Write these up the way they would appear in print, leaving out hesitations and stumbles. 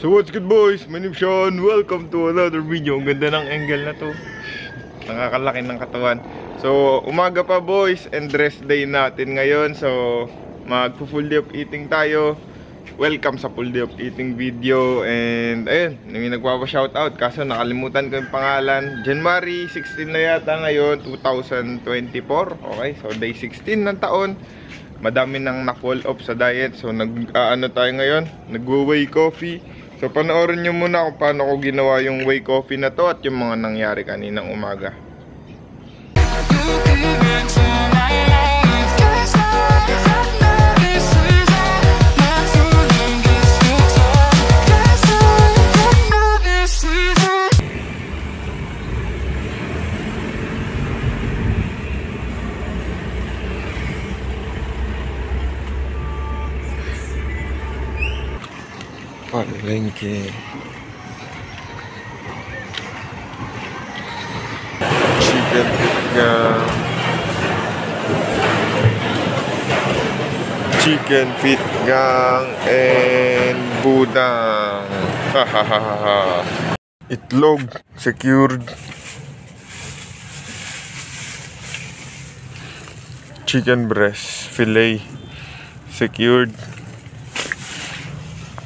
So what's good boys, my name is Sean. Welcome to another video. Ang ganda ng angle na to. Nakakalaki ng katawan. So umaga pa boys, and rest day natin ngayon. So mag-full day of eating tayo. Welcome sa full day of eating video. And ayun, may nagpapa-shoutout kaso nakalimutan ko yung pangalan. January 16 na yata ngayon, 2024. Okay, so day 16 ng taon. Madami nang na-fall off sa diet. So ano tayo ngayon, nag-whey coffee. So panoorin nyo muna kung paano ko ginawa yung whey coffee na to at yung mga nangyari kaninang umaga. Palengke. Chicken gang. Chicken feet gang and budang. Hahaha. Itlog secured. Chicken breast fillet secured.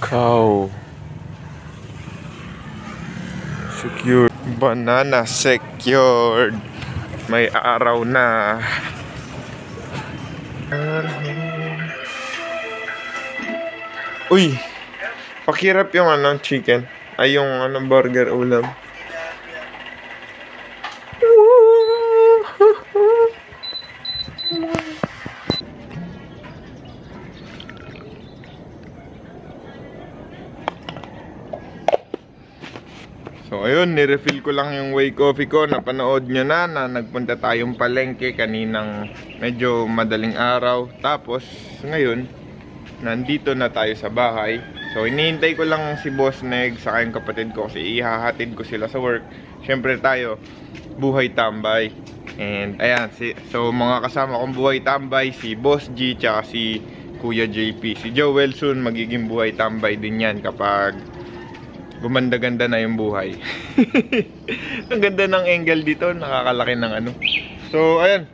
Cow secured. Banana secured. May araw na. Uy, pakirap yung chicken. Ay yung burger ulam. So ayun, nirefill ko lang yung whey coffee ko. Napanood nyo na nagpunta tayong palengke kaninang medyo madaling araw. Tapos ngayon, nandito na tayo sa bahay. So hinihintay ko lang si Boss Neg sa kayong kapatid ko kasi ihahatid ko sila sa work. Syempre tayo, buhay tambay. And ayan, so mga kasama kong buhay tambay, si Boss G tsaka si Kuya JP. Si Joel soon magiging buhay tambay din yan kapag gumanda-ganda na yung buhay. Ang ganda ng angle dito, nakakalaki ng So ayan,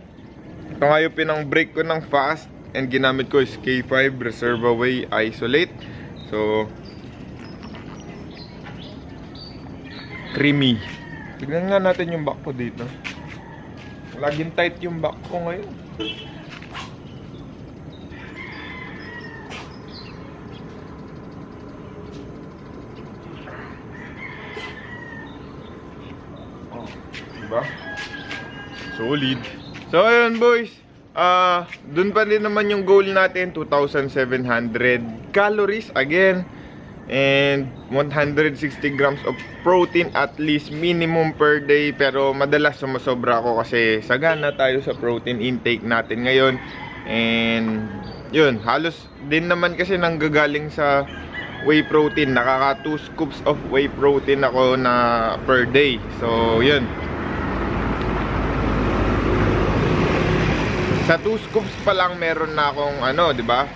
ito nga yung pinang-break ko ng fast. And ginamit ko is K5 Reserva Whey Isolate. So creamy. Tignan nga natin yung back ko dito. Laging tight yung back ko ngayon. Diba? Solid. So ayun boys, dun pa rin naman yung goal natin, 2,700 calories again and 160 grams of protein at least minimum per day. Pero madalas sumasobra ako kasi sagana tayo sa protein intake natin ngayon. And yun, halos din naman kasi nanggagaling sa whey protein. Nakaka 2 scoops of whey protein ako na per day. So yun, sa 2 scoops pa lang meron na akong di ba?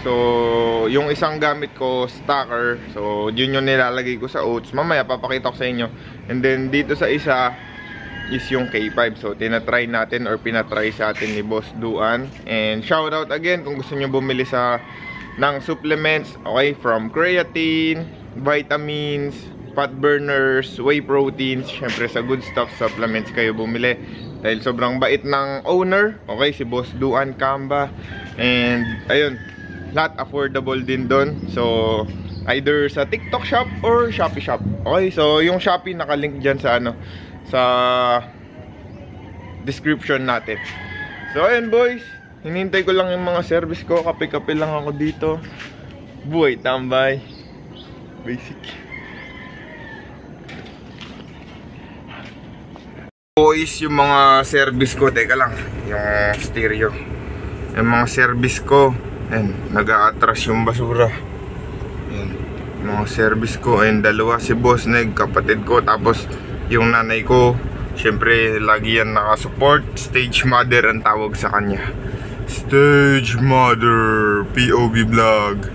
So yung isang gamit ko stacker. So yun yung nilalagay ko sa oats. Mamaya papakita ko sa inyo. And then dito sa isa is yung K5. So tinatry natin or pinatry sa atin ni Boss Duan. And shout out again kung gusto nyo bumili ng supplements, okay, from creatine, vitamins, fat burners, whey proteins. Syempre sa Good Stuff Supplements kayo bumili dahil sobrang bait ng owner, okay, si Boss Duan Kamba. And ayun, lahat affordable din doon. So either sa TikTok shop or Shopee shop. Okay, so yung Shopee nakalink dyan sa sa description natin. So ayun boys, hinintay ko lang yung mga service ko. Kape-kape lang ako dito. Buhay tambay. Basic. Boys, yung mga service ko, teka lang, yung stereo, yung mga service ko, and nag-a-atras yung basura. Ayan, mga service ko, ayun, dalawa, si Boss Neg, kapatid ko, tapos yung nanay ko, syempre lagi yan nakasupport. Stage mother ang tawag sa kanya. Stage mother, POV vlog.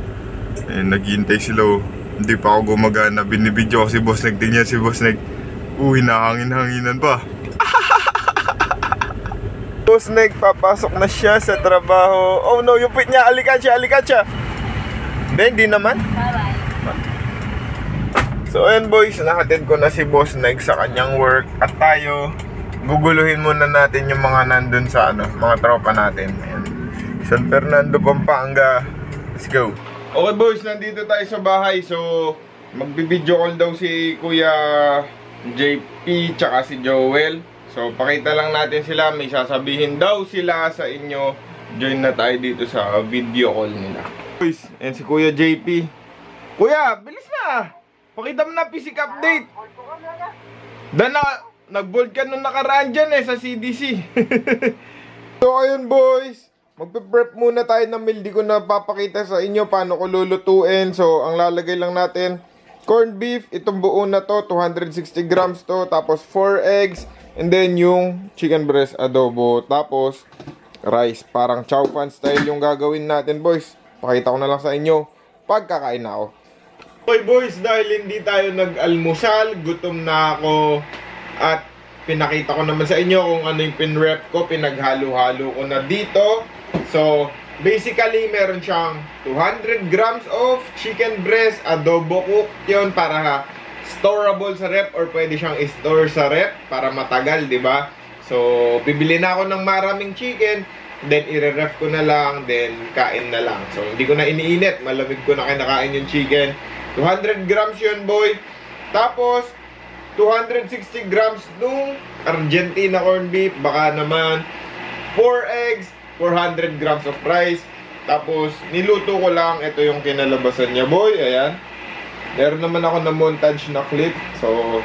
Ayan, naghihintay sila, Hindi pa ako gumagana. Binibidyo ko si Boss Neg. Tingnan si Boss Neg. Uy, nahangin-hanginan pa. Boss Neg, papasok na siya sa trabaho. Oh no, yung pit niya. Alikansya, alikansya. Hindi naman. So ayan boys, nahatid ko na si Boss Neg sa kanyang work. At tayo, guguluhin muna natin yung mga nandun sa mga tropa natin. Ayan. San Fernando, Pampanga. Let's go. Okay boys, nandito tayo sa bahay. So, magbibideo call daw si Kuya JP tsaka si Joel. So, pakita lang natin sila. May sasabihin daw sila sa inyo. Join na tayo dito sa video call nila. Boys, ayan si Kuya JP. Kuya, bilis na! Pakita mo na physic update. Nag-bold ka nung nakaraan dyan sa CDC. So, ayun boys. Magpe-prep muna tayo ng meal. Di ko na papakita sa inyo paano ko lulutuin. So, ang lalagay lang natin, corned beef. Itong buo na to, 260 grams to. Tapos, 4 eggs. And then, yung chicken breast adobo. Tapos, rice. Parang chow fan style yung gagawin natin, boys. Pakita ko na lang sa inyo pagkakain na ako. Okay, boys. Dahil hindi tayo nag-almusal, gutom na ako. At pinakita ko naman sa inyo kung ano yung pinrep ko. Pinaghalo-halo ko na dito. So, basically, meron siyang 200 grams of chicken breast, adobo cook. Yun, para storable sa rep or pwede siyang i-store sa rep para matagal, di ba? So, bibili na ako ng maraming chicken, then i-ref ko na lang, then kain na lang. So, hindi ko na iniinit. Malamig ko na kinakain yung chicken. 200 grams yun, boy. Tapos, 260 grams nung Argentina corned beef. Baka naman 4 eggs, 400 grams of rice. Tapos niluto ko lang. Ito yung kinalabasan niya, boy. Ayan. Meron naman ako na montage na clip. So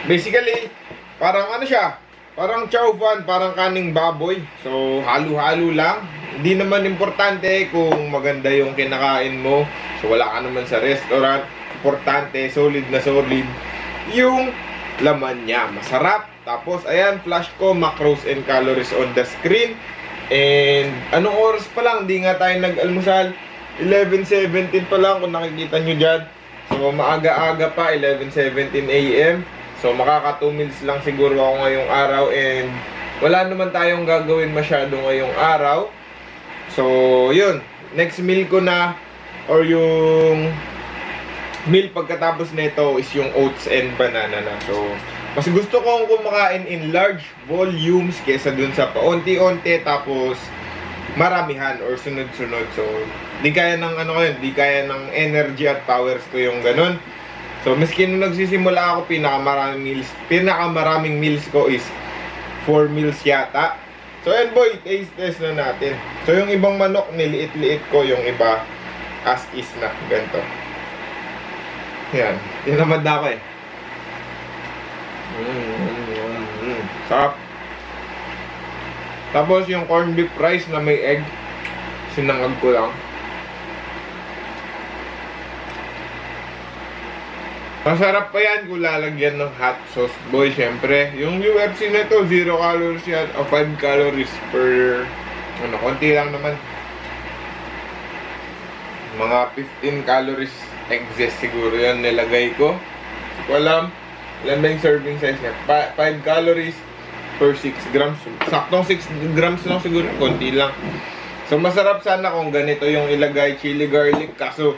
basically, parang ano siya, parang chow fan, parang kaning baboy. So halo-halo lang. Hindi naman importante kung maganda yung kinakain mo. So wala ka naman sa restaurant. Importante, solid na solid yung laman niya. Masarap. Tapos, ayan, flash ko, macros and calories on the screen. And, anong oras pa lang? Di nga tayo nag-almusal. 11:17 pa lang kung nakikita nyo dyan. So, maaga-aga pa, 11:17 AM. So, makaka 2 meals lang siguro ako ngayong araw. And, wala naman tayong gagawin masyado ngayong araw. So, yun. Next meal ko na, or yung meal pagkatapos nito is yung oats and banana na. So, mas gusto kong kumakain in large volumes kesa dun sa paunti-unti tapos maramihan or sunod-sunod. So, di kaya ng di kaya ng energy at powers ko yung ganun. So, miski nung nagsisimula ako, pinakamaraming meals ko is 4 meals yata. So, and boy, taste test na natin. So, yung ibang manok, niliit-liit ko, yung iba as is na, ganito. Yan, tinamad na ako Sarap. Tapos yung corned beef rice na may egg, sinangag ko lang. Masarap pa yan kung lalagyan ng hot sauce, boy. Syempre, yung UFC na to, 0 calories yan, o 5 calories per, konti lang naman. Mga 15 calories excess siguro yan nilagay ko. Hindi ko alam. Ilan ba yung serving size niya? 5 calories per 6 grams. Saktong 6 grams lang siguro. Konti lang. So, masarap sana kung ganito yung ilagay. Chili garlic. Kaso,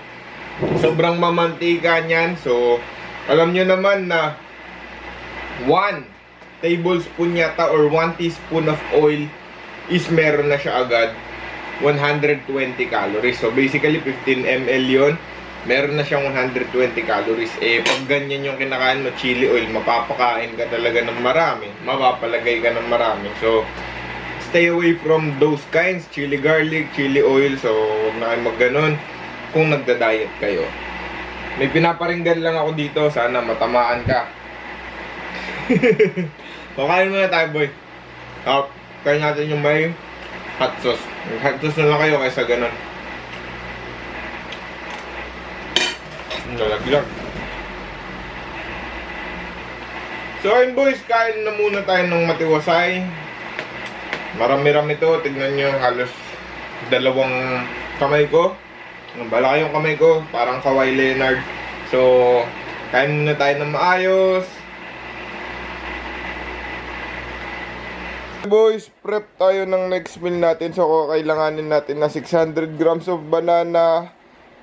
sobrang mamantika niyan. So, alam nyo naman na 1 tablespoon yata or 1 teaspoon of oil is meron na siya agad 120 calories. So, basically, 15 ml yun. Meron na siyang 120 calories. Pag ganyan yung kinakain mo, chili oil, mapapakain ka talaga ng marami. Mapapalagay ka ng marami. So, stay away from those kinds. Chili garlic, chili oil. So, huwag na kayo mag-ganon kung nagda-diet kayo. May pinaparinggan lang ako dito. Sana matamaan ka. So, kain muna tayo, boy. Kain natin yung may hot sauce. Hot sauce na lang kayo kaysa ganon. Nalaglag. So ayun boys, kain na muna tayo ng matiwasay. Marami-rami to. Tignan nyo, halos 2 kamay ko. Balaki yung kamay ko, parang Kawhi Leonard. So, kain muna tayo ng maayos. Boys, prep tayo ng next meal natin. So, kailanganin natin na 600 grams of banana,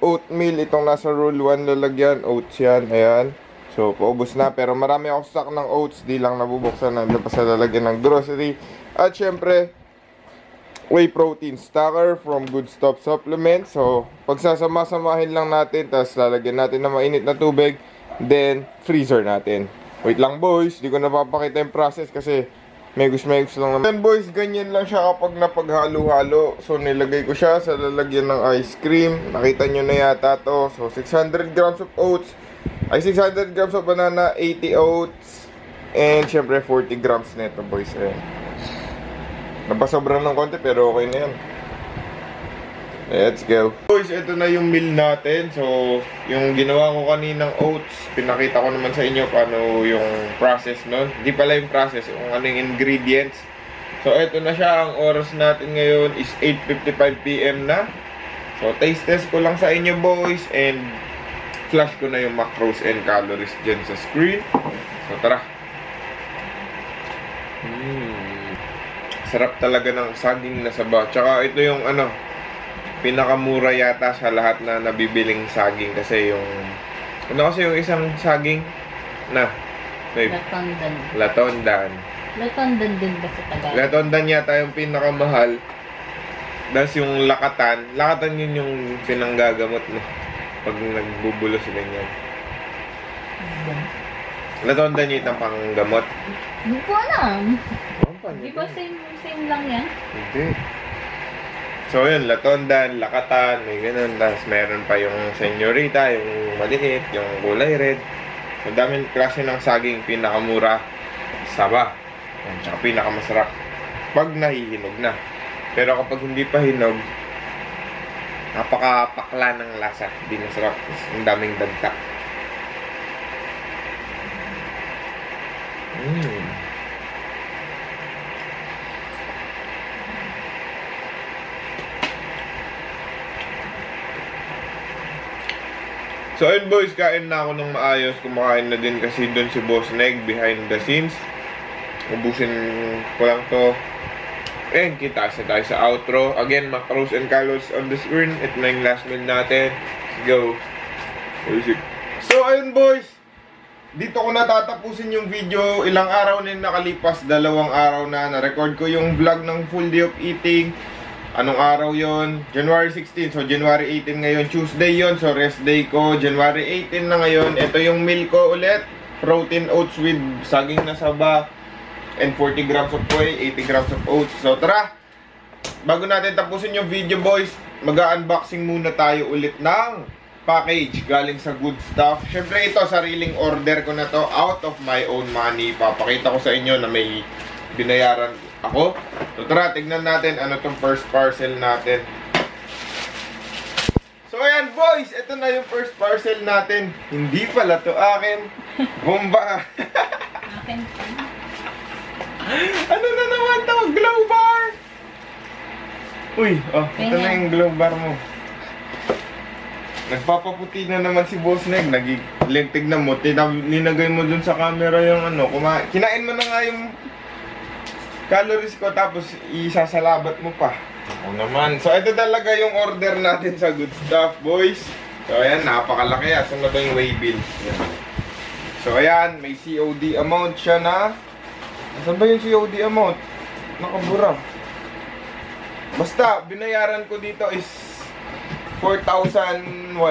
oatmeal. Itong nasa roll 1 lalagyan. Oats yan. Ayan. So, paubos na. Pero marami ako stock ng oats. Di lang nabubuksan. Nandun pa sa lalagyan ng grocery. At syempre, whey protein stacker from Good Stuff Supplement. So, pagsasama-samahin lang natin. Tapos lalagyan natin ng mainit na tubig. Then, freezer natin. Wait lang boys. Di ko napapakita yung process kasi megus lang naman. Boys, ganyan lang siya kapag napaghalo-halo. So, nilagay ko siya sa lalagyan ng ice cream. Nakita nyo na yata to. So, 600 grams of oats. Ay, 600 grams of banana, 80 oats. And, syempre, 40 grams nito, boys. Ayan. Napasobrang ng konti, pero okay na yan. Let's go. Boys, ito na yung meal natin. So, yung ginawa ko kaninang oats, pinakita ko naman sa inyo paano yung process nun. Hindi pala yung process, yung ano yung ingredients. So, ito na siya. Ang oras natin ngayon is 8:55 PM na. So, taste test ko lang sa inyo, boys. And, flash ko na yung macros and calories dyan sa screen. So, tara. Sarap talaga ng saging na saba. Tsaka, ito yung ano, pinakamura yata sa lahat na nabibiling saging kasi yung yung isang saging na Latondan din ba sa Tagalog? Latondan yata yung pinakamahal. Tapos yung lakatan yun yung pinanggagamot mo pag nagbubulos ganyan. Latondan yun yung panggamot. Hindi ko alam. Di ba same lang yan? Hindi. So, yun, Latondan, Lakatan, may ganun. Tapos, meron pa yung Senyorita, yung maliit, yung kulay red. So, daming klase ng saging, pinakamura, saba. Yan, tsaka pinakamasarap pag nahihinog na. Pero kapag hindi pa hinog, napakapakla ng lasa. Hindi masarap. Ang daming dagta. So ayun boys, kain na ako ng maayos. Kumakain na din kasi doon si Boss Neg behind the scenes. Ubusin ko lang to. And kita sa tayo sa outro. Again, macros and calories on the screen. Ito na yung last meal natin. Let's go. So ayun boys, dito ko natatapusin yung video. Ilang araw na yung nakalipas. 2 araw na. Na-record ko yung vlog ng full day of eating. Anong araw yon? January 16. So, January 18 ngayon. Tuesday yon. So, rest day ko. January 18 na ngayon. Ito yung meal ko ulit. Protein oats with saging na saba. And 40 grams of whey. 80 grams of oats. So, tara! Bago natin tapusin yung video, boys, mag-unboxing muna tayo ulit ng package galing sa Good Stuff. Siyempre, ito, sariling order ko na to. Out of my own money. Papakita ko sa inyo na may binayaran ako. So tara, tignan natin ano tong first parcel natin. So ayan boys, ito na yung first parcel natin. Hindi pala to akin. Bomba. Akin pa. Ano na naman to? Glow bar. Uy, oh, ito na yung glow bar mo. Nagpapaputi na naman si Boss Neg. Tignan mo, linagay mo dun sa camera yung ano. Kinain mo na nga yung calories ko, tapos isasalabat mo pa. Ako naman. So, ito talaga yung order natin sa Good Stuff, boys. So, ayan, napakalaki. Asan na ba yung way bill? Ayan. So, ayan, may COD amount siya na. Asan ba yung COD amount? Nakabura. Basta, binayaran ko dito is 4,144.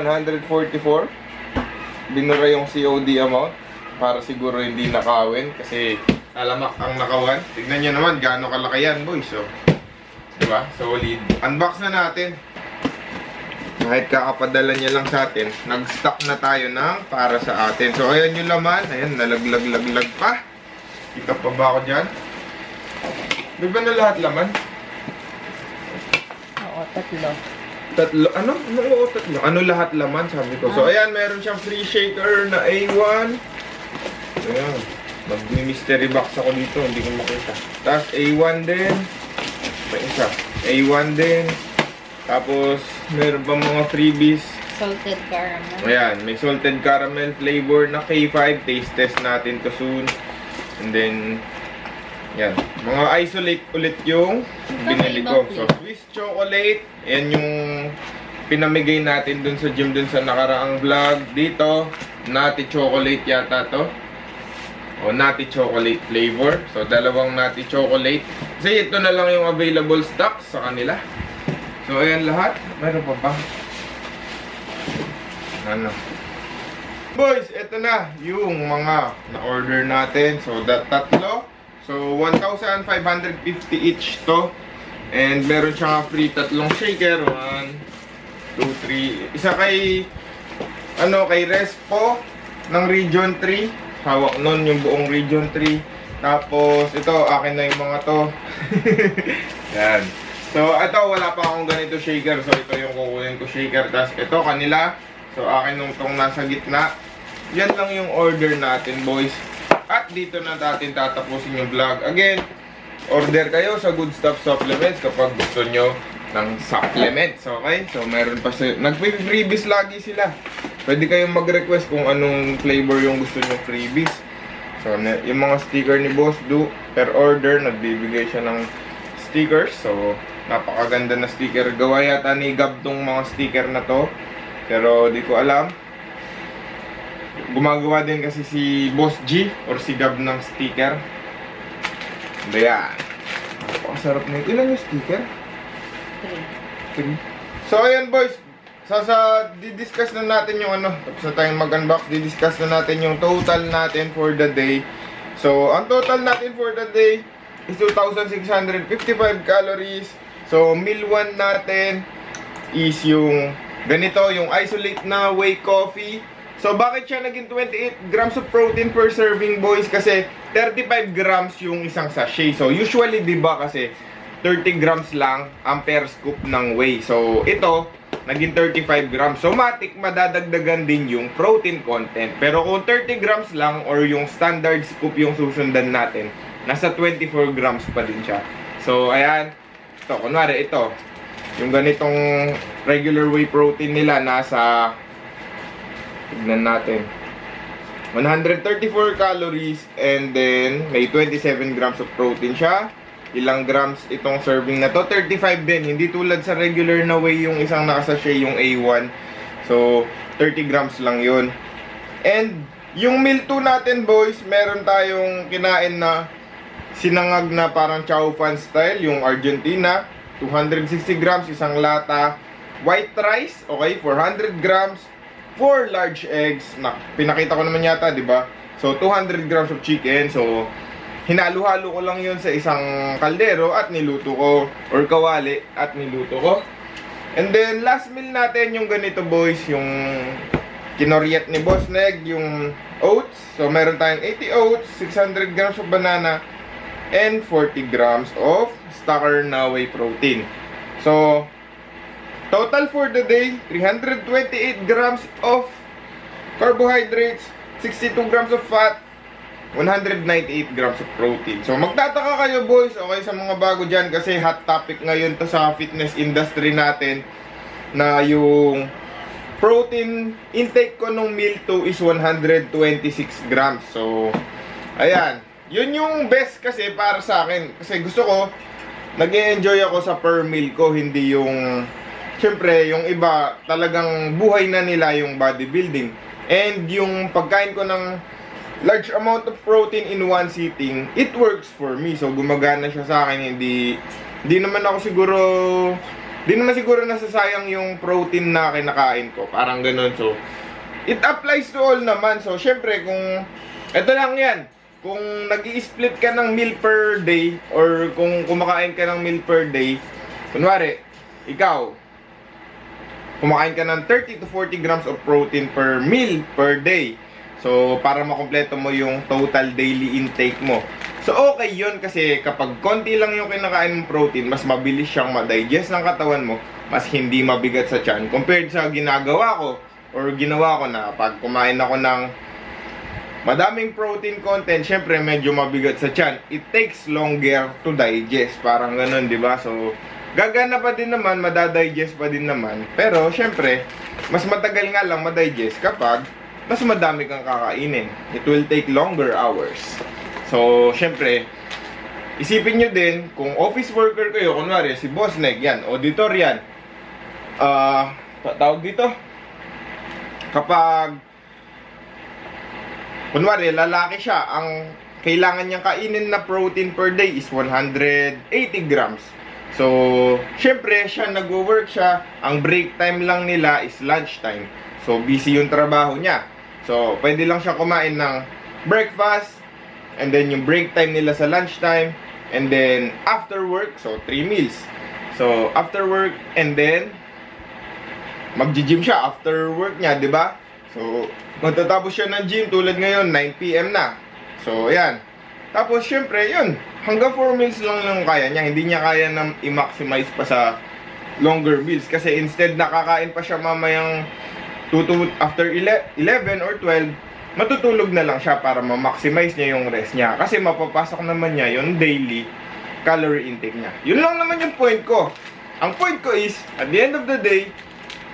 Binura yung COD amount para siguro hindi nakawin kasi alamak ang nakawan. Tignan nyo naman gaano kalaki yan, boys. So, diba? Solid. Unbox na natin. Kahit kakapadala niya lang sa atin, nag-stock na tayo ng para sa atin. So, ayan yung laman. Ayan, nalaglag-laglag pa. Kita pa ba ako dyan? Di ba na lahat laman? Oo, 3. Tatlo? Ano? Oo, 3. Ano lahat laman? Sabi ko. So, ayan, meron siyang free shaker na A1. Ayan. Mag-mystery box ako dito, hindi ko makita. Tapos A1 din. May isa. A1 din. Tapos, meron pa mga freebies Salted caramel. Ayan, may salted caramel flavor na K5. Taste test natin to soon. And then, yan. Mga isolate ulit yung binili ko. So, Swiss chocolate. Yan yung pinamigay natin dun sa gym, dun sa nakaraang vlog. Dito, nutty chocolate yata to. O, nutty chocolate flavor. So, dalawang nutty chocolate. Kasi ito na lang yung available stocks sa kanila. So, ayan lahat. Meron pa ba? Ano? Boys, ito na yung mga na-order natin. So, tatlo. So, 1,550 each to. And meron siya free tatlong shaker. 1, 2, 3. Isa kay, kay Respo ng Region 3. Hawak nun yung buong Region 3. Tapos, ito, akin na yung mga to. Yan. So, ito, wala pa akong ganito shaker. So, ito yung kukunin ko shaker. Tapos, ito, kanila. So, akin nung tong nasa gitna. Yan lang yung order natin, boys. At dito na natin tatapusin yung vlog. Again, order kayo sa Good Stuff Supplements kapag gusto nyo ng supplements, okay? So, meron pa sila. Nag-freebies lagi sila. Pwede kayong mag-request kung anong flavor yung gusto nyo freebies. So, yung mga sticker ni Boss Du, per order, nagbibigay siya ng stickers. So, napakaganda na sticker. Gawa yata ni Gab tong mga sticker na to. Pero, di ko alam. Gumagawa din kasi si Boss G or si Gab ng sticker. Ayan. Napakasarap na ito. Ilan yung sticker? 3. So, ayan boys. Di-discuss na natin yung tapos na tayong mag-unbox. Di-discuss na natin yung total natin for the day. So, ang total natin for the day is 2,655 calories. So, meal 1 natin is yung ganito, yung isolate na whey coffee. So, bakit siya naging 28 grams of protein per serving, boys? Kasi 35 grams yung isang sachet. So, usually, di ba kasi 30 grams lang ang per scoop ng whey. So, ito, naging 35 grams. So, matik, madadagdagan din yung protein content. Pero kung 30 grams lang or yung standard scoop yung susundan natin, nasa 24 grams pa din siya. So, ayan. Ito, kunwari, ito. Yung ganitong regular whey protein nila, nasa... Tignan natin. 134 calories and then may 27 grams of protein siya. Ilang grams itong serving na to? 35 din. Hindi tulad sa regular na whey yung isang nakasashay, yung A1. So, 30 grams lang yun. And yung meal 2 natin, boys, meron tayong kinain na sinangag na parang chow fan style, yung Argentina. 260 grams, isang lata. White rice, okay, 400 grams. 4 large eggs, na pinakita ko naman yata, di ba? So, 200 grams of chicken. So, hinalo-halo ko lang yun sa isang kaldero at niluto ko, or kawali at niluto ko. And then, last meal natin yung ganito, boys, yung kinoriet ni Boss Neg, yung oats. So, meron tayong 80 oats, 600 grams of banana, and 40 grams of stacker na whey protein. So, total for the day, 328 grams of carbohydrates, 62 grams of fat, 198 grams of protein. So, magtataka kayo, boys, okay, sa mga bago dyan, kasi hot topic ngayon to sa fitness industry natin, na yung protein intake ko nung meal 2 is 126 grams. So, ayan. Yun yung best kasi para sa akin. Kasi gusto ko, nag-e-enjoy ako sa per meal ko, hindi yung... Siyempre, yung iba, talagang buhay na nila yung bodybuilding. And yung pagkain ko ng large amount of protein in one sitting, it works for me. So, gumagana siya sa akin. Hindi naman siguro nasasayang yung protein na kinakain ko. Parang ganun. So, it applies to all naman. So, siyempre, kung... Ito lang yan. Kung nag-i-split ka ng meal per day, or kung kumakain ka ng meal per day, kunwari, ikaw, kumakain ka ng 30 to 40 grams of protein per meal per day. So, para makompleto mo yung total daily intake mo. So, okay yun kasi kapag konti lang yung kinakain mong protein, mas mabilis siyang ma-digest ng katawan mo, mas hindi mabigat sa tiyan. Compared sa ginagawa ko, or ginawa ko na pag kumain ako ng madaming protein content, syempre medyo mabigat sa tiyan. It takes longer to digest. Parang ganun, di ba? So, Gagana pa din naman, madadigest pa din naman. Pero, syempre, mas matagal nga lang madigest kapag mas madami kang kakainin. It will take longer hours. So, syempre, isipin nyo din, kung office worker kayo, kunwari, si Boss Neg, yan, auditor yan. Tawag dito. Kapag, kunwari, lalaki siya, ang kailangan niyang kainin na protein per day is 180 grams. So, syempre, siya nag-work siya, ang break time lang nila is lunch time. So, busy yung trabaho niya. So, pwede lang siya kumain ng breakfast, and then yung break time nila sa lunch time, and then after work, so 3 meals. So, after work, and then mag-gym siya after work niya, di ba? So, magtatapos siya ng gym tulad ngayon, 9 PM na. So, ayan. Tapos, syempre, yun. Hanggang 4 meals lang kaya niya. Hindi niya kaya na i-maximize pa sa longer meals. Kasi instead, nakakain pa siya mamayang after 11 or 12, matutulog na lang siya para ma-maximize niya yung rest niya. Kasi mapapasok naman niya yung daily calorie intake niya. Yun lang naman yung point ko. Ang point ko is, at the end of the day,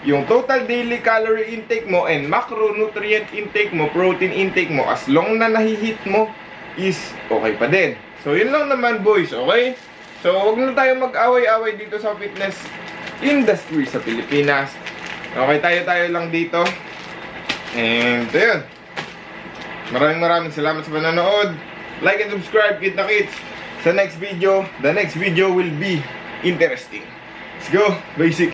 yung total daily calorie intake mo and macronutrient intake mo, protein intake mo, as long na nahihit mo, is okay pa din. So, yun lang naman, boys, okay? So, huwag na tayo mag-away-away dito sa fitness industry sa Pilipinas. Okay, tayo lang dito. And, ayun. Maraming salamat sa panonood. Like and subscribe, kita-kits. Sa next video, the next video will be interesting. Let's go, basic.